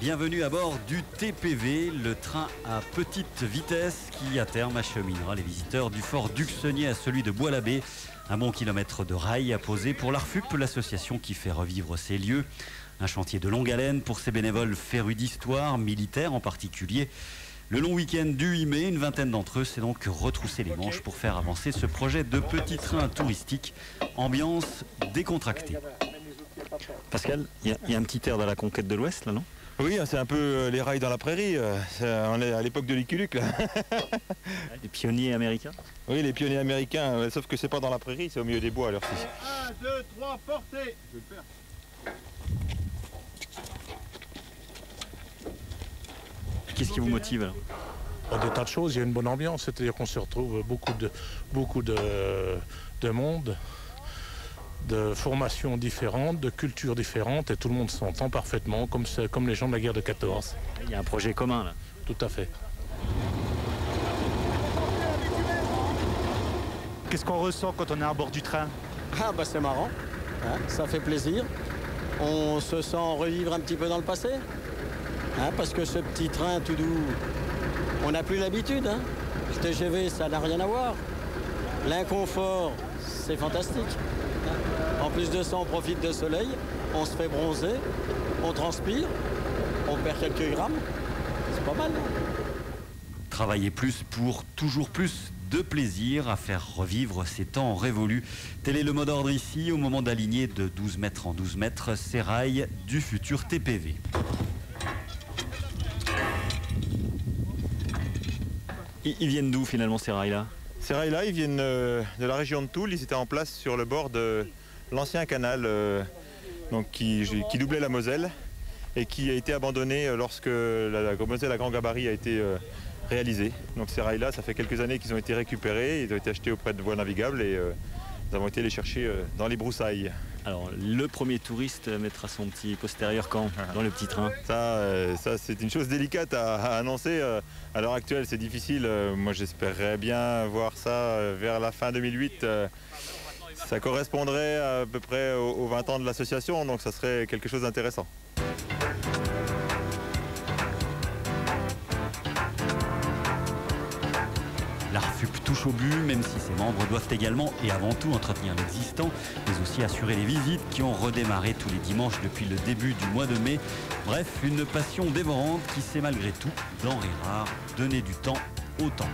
Bienvenue à bord du TPV, le train à petite vitesse qui à terme acheminera les visiteurs du fort d'Uxenier à celui de Bois-l'Abbé. Un bon kilomètre de rail à poser pour l'ARFUP, l'association qui fait revivre ces lieux. Un chantier de longue haleine pour ces bénévoles férus d'histoire, militaires en particulier. Le long week-end du 8 mai, une vingtaine d'entre eux s'est donc retroussé les manches pour faire avancer ce projet de petit train touristique, ambiance décontractée. Pascal, il y a un petit air de la conquête de l'Ouest là, non? Oui, c'est un peu les rails dans la prairie, on est à l'époque de Lucky Luke là. Les pionniers américains? Oui, les pionniers américains, sauf que c'est pas dans la prairie, c'est au milieu des bois à l'heure-ci. 1, 2, 3, portez! Je vais le faire. Qu'est-ce qui vous motive alors? Des tas de choses, il y a une bonne ambiance, c'est-à-dire qu'on se retrouve beaucoup de monde, de formations différentes, de cultures différentes, et tout le monde s'entend parfaitement, comme les gens de la guerre de 14. Il y a un projet commun là. Tout à fait. Qu'est-ce qu'on ressent quand on est à bord du train? Ah bah c'est marrant, hein, ça fait plaisir. On se sent revivre un petit peu dans le passé, hein, parce que ce petit train tout doux, on n'a plus l'habitude. Hein. Le TGV, ça n'a rien à voir. L'inconfort, c'est fantastique. En plus de ça, on profite de soleil, on se fait bronzer, on transpire, on perd quelques grammes. C'est pas mal. Hein. Travailler plus pour toujours plus de plaisir à faire revivre ces temps révolus. Tel est le mot d'ordre ici, au moment d'aligner de 12 mètres en 12 mètres ces rails du futur TPV. Ils viennent d'où finalement ces rails-là? Ces rails-là, ils viennent de la région de Toul, ils étaient en place sur le bord de l'ancien canal donc qui doublait la Moselle et qui a été abandonné lorsque la Moselle à grand gabarit a été réalisée. Donc ces rails-là, ça fait quelques années qu'ils ont été récupérés, ils ont été achetés auprès de Voies Navigables et nous avons été les chercher dans les broussailles. Alors le premier touriste mettra son petit postérieur quand dans le petit train? Ça c'est une chose délicate à annoncer. À l'heure actuelle, c'est difficile. Moi, j'espérerais bien voir ça vers la fin 2008. Ça correspondrait à peu près aux 20 ans de l'association, donc ça serait quelque chose d'intéressant. L'ARFUP touche au but, même si ses membres doivent également et avant tout entretenir l'existant, mais aussi assurer les visites qui ont redémarré tous les dimanches depuis le début du mois de mai. Bref, une passion dévorante qui sait malgré tout, denrée rare, donner du temps au temps.